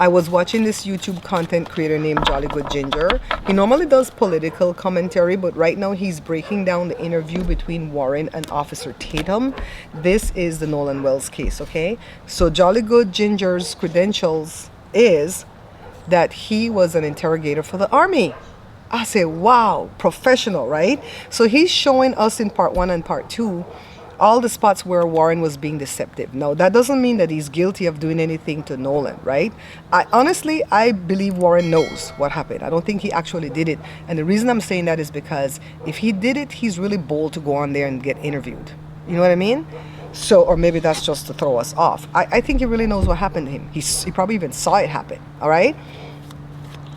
I was watching this YouTube content creator named Jolly Good Ginger. He normally does political commentary, but right now he's breaking down the interview between Warren and Officer Tatum. This is the Nolan Wells case, okay? So Jolly Good Ginger's credentials is that he was an interrogator for the Army. I say, wow, professional, right? So he's showing us in part 1 and part 2 all the spots where Warren was being deceptive. Now, that doesn't mean that he's guilty of doing anything to Nolan, right? I believe Warren knows what happened. I don't think he actually did it. And the reason I'm saying that is because if he did it, he's really bold to go on there and get interviewed. You know what I mean? So, or maybe that's just to throw us off. I think he really knows what happened to him. He probably even saw it happen, all right?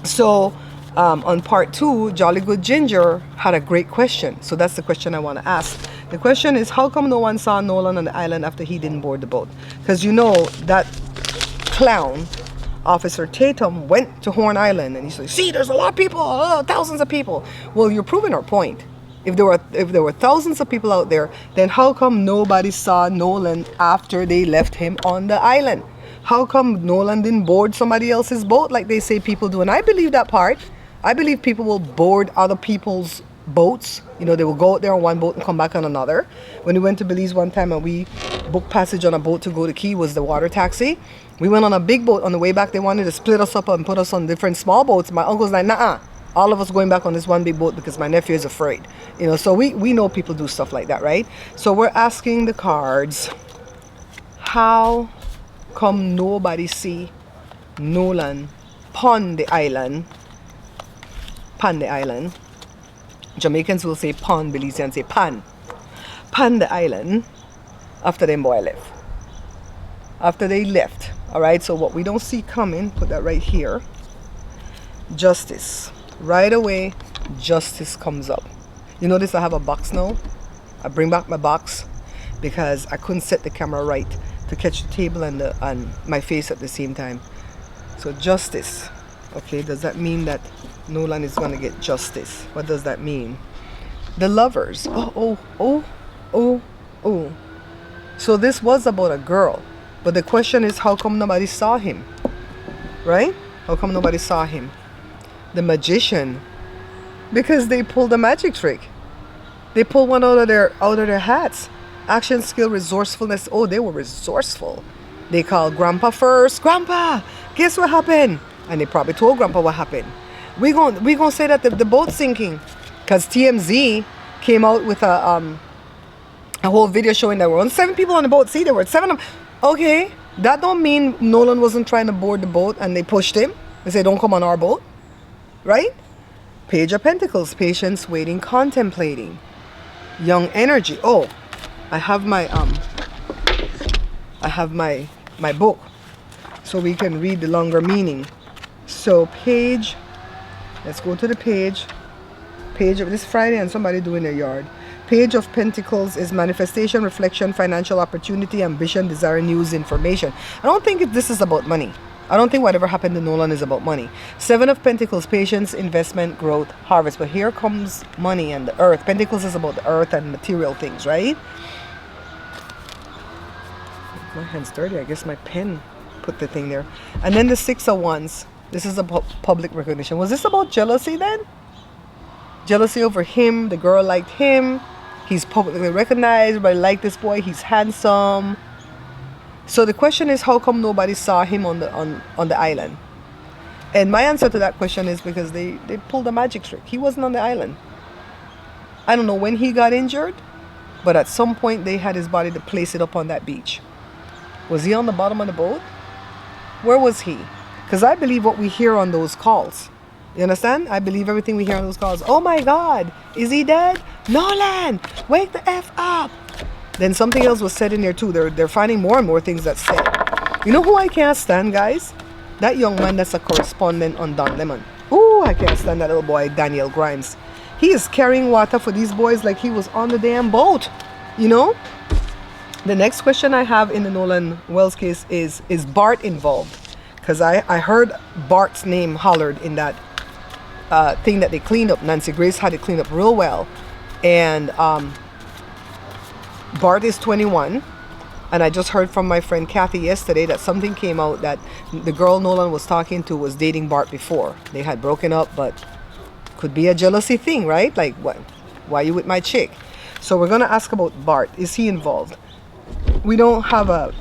So, on part 2, Jolly Good Ginger had a great question. So that's the question I want to ask. The question is, how come no one saw Nolan on the island after he didn't board the boat? Because you know that clown, Officer Tatum, went to Horn Island and he said, see, there's a lot of people, thousands of people. Well, you're proving our point. If there were thousands of people out there, then how come nobody saw Nolan after they left him on the island? How come Nolan didn't board somebody else's boat like they say people do? And I believe that part. I believe people will board other people's boats. You know, they will go out there on one boat and come back on another. When we went to Belize one time and we booked passage on a boat to go to Key, was the water taxi. We went on a big boat. On the way back, they wanted to split us up and put us on different small boats. My uncle's like, nah, all of us going back on this one big boat because my nephew is afraid. You know, so we know people do stuff like that, right? So we're asking the cards, how come nobody see Nolan pon the island? Pan the island. Jamaicans will say pon, Belizeans say pan. Pan the island after them boy left. After they left. Alright, so what we don't see coming, put that right here. Justice. Right away, justice comes up. You notice I have a box now? I bring back my box because I couldn't set the camera right to catch the table and my face at the same time. So justice. Okay, does that mean that Nolan is going to get justice? What does that mean? The lovers. Oh. So this was about a girl. But the question is, how come nobody saw him? Right? How come nobody saw him? The magician. Because they pulled a magic trick. They pulled one out of their hats. Action, skill, resourcefulness. Oh, they were resourceful. They called Grandpa first. Grandpa, guess what happened? And they probably told Grandpa what happened. We gonna say that the boat's sinking, because TMZ came out with a whole video showing there were only 7 people on the boat. See, there were 7 of them. Okay, that don't mean Nolan wasn't trying to board the boat and they pushed him. They say, don't come on our boat, right? Page of Pentacles, patience, waiting, contemplating, young energy. Oh, I have my my book, so we can read the longer meaning. So page, let's go to the page of this Friday and somebody doing their yard. Page of Pentacles is manifestation, reflection, financial opportunity, ambition, desire, news, information. I don't think this is about money. I don't think whatever happened to Nolan is about money. 7 of Pentacles, patience, investment, growth, harvest. But here comes money and the earth. Pentacles is about the earth and material things, right? My hand's dirty. I guess my pen put the thing there. And then the 6 of Wands. This is about public recognition. Was this about jealousy then? Jealousy over him. The girl liked him. He's publicly recognized. Everybody liked this boy. He's handsome. So the question is, how come nobody saw him on the island? And my answer to that question is because they pulled a magic trick. He wasn't on the island. I don't know when he got injured, but at some point they had his body to place it up on that beach. Was he on the bottom of the boat? Where was he? Because I believe what we hear on those calls. You understand? I believe everything we hear on those calls. Oh my God, is he dead? Nolan, wake the F up. Then something else was said in there too. They're finding more and more things that's said. You know who I can't stand, guys? That young man that's a correspondent on Don Lemon. Ooh, I can't stand that little boy, Daniel Grimes. He is carrying water for these boys like he was on the damn boat. You know? The next question I have in the Nolan Wells case is Bart involved? Because I heard Bart's name hollered in that thing that they cleaned up. Nancy Grace had it cleaned up real well. And Bart is 21. And I just heard from my friend Kathy yesterday that something came out that the girl Nolan was talking to was dating Bart before. They had broken up, but could be a jealousy thing, right? Like, what? Why are you with my chick? So we're gonna ask about Bart. Is he involved? We don't have a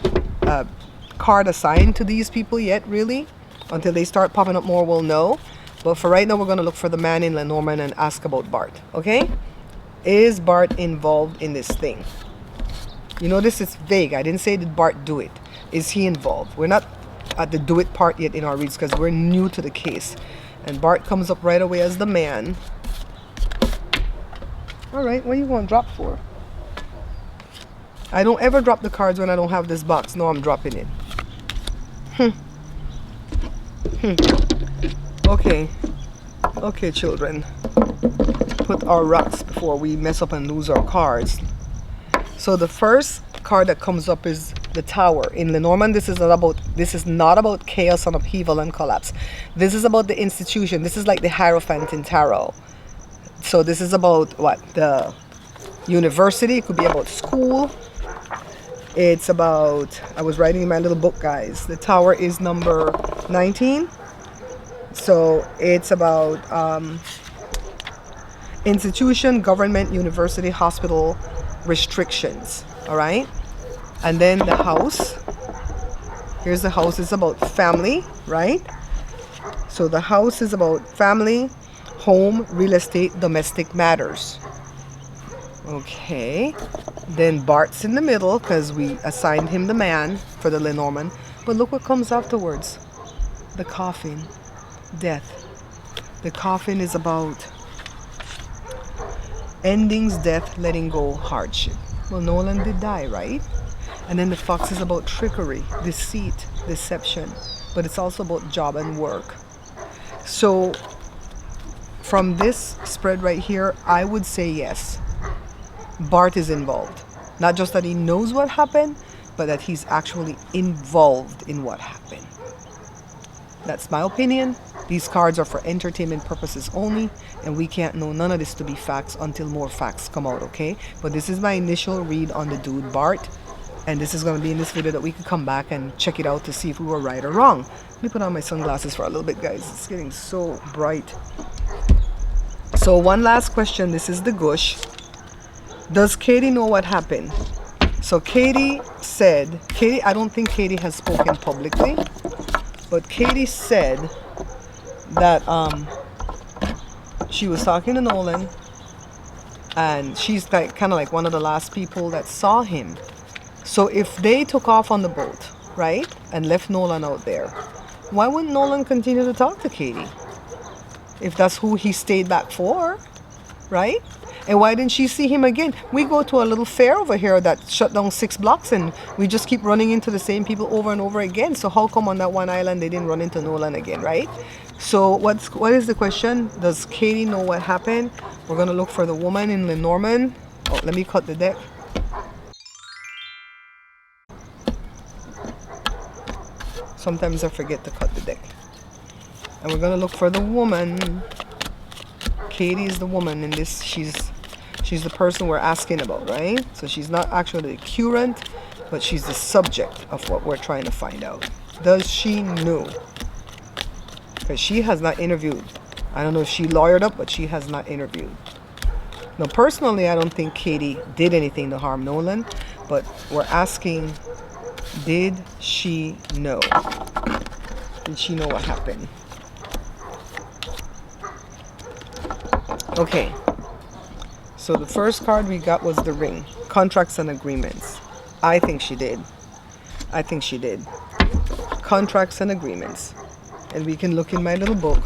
card assigned to these people yet, really. Until they start popping up more, we'll know. But for right now, we're gonna look for the man in Lenormand and ask about Bart. Okay? Is Bart involved in this thing? You notice it's vague. I didn't say did Bart do it. Is he involved? We're not at the do it part yet in our reads because we're new to the case. And Bart comes up right away as the man. Alright, what are you going to drop for? I don't ever drop the cards when I don't have this box. No, I'm dropping it. Okay. Okay, children. Put our rocks before we mess up and lose our cards. So the first card that comes up is the Tower. In Lenormand, this is not about chaos and upheaval and collapse. This is about the institution. This is like the Hierophant in Tarot. So this is about what? The university. It could be about school. It's about, I was writing in my little book, guys. The Tower is number 19. So it's about institution, government, university, hospital, restrictions. All right. And then the House. Here's the House. It's about family, right? So the House is about family, home, real estate, domestic matters. Okay. Then Bart's in the middle because we assigned him the man for the Lenormand. But look what comes afterwards. The coffin. Death. The coffin is about endings, death, letting go, hardship. Well, Nolan did die, right? And then the Fox is about trickery, deceit, deception. But it's also about job and work. So from this spread right here, I would say yes. Bart is involved. Not just that he knows what happened, but that he's actually involved in what happened. That's my opinion. These cards are for entertainment purposes only, and we can't know none of this to be facts until more facts come out, okay? But this is my initial read on the dude Bart, and this is going to be in this video that we could come back and check it out to see if we were right or wrong. Let me put on my sunglasses for a little bit, guys. It's getting so bright. So one last question. This is the Gush. Does Katie know what happened? So Katie said, I don't think Katie has spoken publicly, but Katie said that she was talking to Nolan, and she's like kind of like one of the last people that saw him. So if they took off on the boat, right, and left Nolan out there, why wouldn't Nolan continue to talk to Katie? If that's who he stayed back for, right? And why didn't she see him again? We go to a little fair over here that shut down 6 blocks, and we just keep running into the same people over and over again. So how come on that one island they didn't run into Nolan again, right? So what is the question? Does Katie know what happened? We're going to look for the woman in Lenormand. Oh, let me cut the deck. Sometimes I forget to cut the deck. And we're going to look for the woman. Katie is the woman in this. She's the person we're asking about, right? So she's not actually the current, but she's the subject of what we're trying to find out. Does she know? Because she has not interviewed. I don't know if she lawyered up, but she has not interviewed. Now, personally, I don't think Katie did anything to harm Nolan, but we're asking, did she know? Did she know what happened? Okay. So the first card we got was the ring. Contracts and agreements. I think she did. I think she did. Contracts and agreements. And we can look in my little book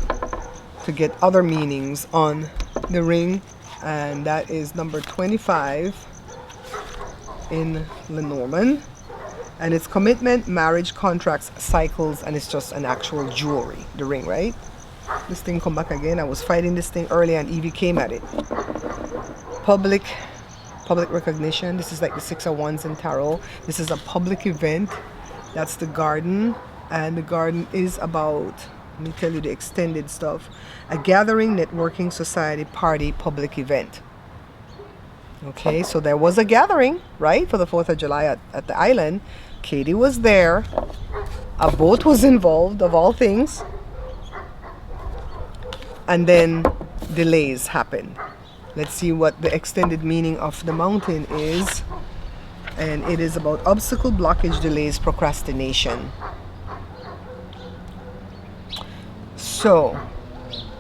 to get other meanings on the ring. And that is number 25 in Lenormand. And it's commitment, marriage, contracts, cycles, and it's just an actual jewelry. The ring, right? This thing come back again. I was fighting this thing earlier and Evie came at it. Public recognition. This is like the 6 of Wands in Tarot. This is a public event. That's the garden. And the garden is about, let me tell you the extended stuff. A gathering, networking, society, party, public event. Okay, so there was a gathering, right, for the 4th of July at the island. Katie was there. A boat was involved, of all things. And then delays happened. Let's see what the extended meaning of the mountain is. And it is about obstacle, blockage, delays, procrastination. So,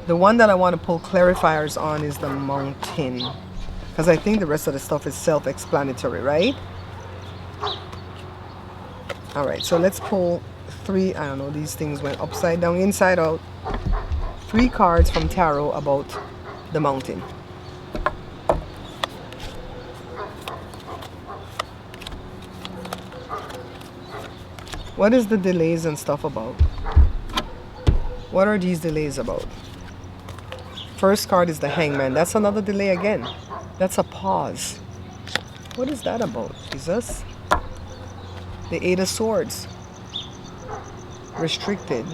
the one that I want to pull clarifiers on is the mountain. Because I think the rest of the stuff is self-explanatory, right? Alright, so let's pull 3, I don't know, these things went upside down, inside out. 3 cards from tarot about the mountain. What is the delays and stuff about? What are these delays about? First card is the Hangman. That's another delay again. That's a pause. What is that about, Jesus? The 8 of Swords. Restricted.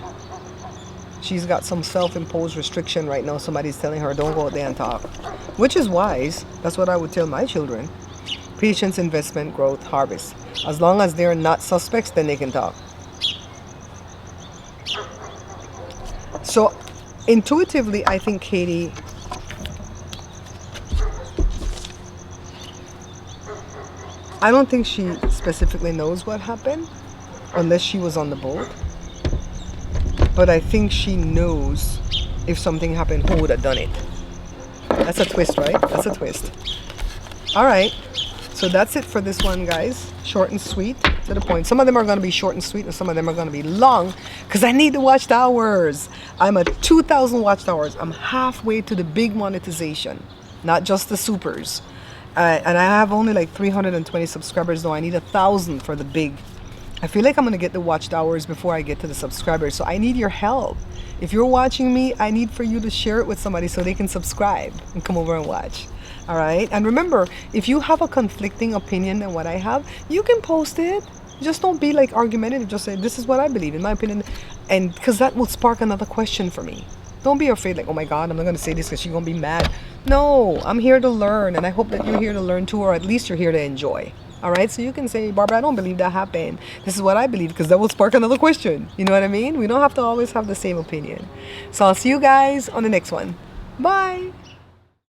She's got some self-imposed restriction right now. Somebody's telling her, don't go out there and talk. Which is wise. That's what I would tell my children. Patience, investment, growth, harvest. As long as they're not suspects, then they can talk. So, intuitively, I think Katie... I don't think she specifically knows what happened, unless she was on the boat. But I think she knows if something happened, who would have done it. That's a twist, right? That's a twist. Alright, so that's it for this one, guys. Short and sweet, to the point. Some of them are going to be short and sweet, and some of them are going to be long, because I need the watch hours. I'm at 2,000 watch hours. I'm halfway to the big monetization, not just the supers. And I have only like 320 subscribers, though I need 1,000 for the big. I feel like I'm going to get the watch hours before I get to the subscribers, so I need your help. If you're watching me, I need for you to share it with somebody so they can subscribe and come over and watch. All right? And remember, if you have a conflicting opinion than what I have, you can post it. Just don't be like argumentative. Just say, this is what I believe, in my opinion. And because that will spark another question for me. Don't be afraid, like, oh my God, I'm not going to say this because she's going to be mad. No, I'm here to learn, and I hope that you're here to learn too, or at least you're here to enjoy. All right, so you can say, Barbara, I don't believe that happened. This is what I believe, because that will spark another question. You know what I mean? We don't have to always have the same opinion. So I'll see you guys on the next one. Bye.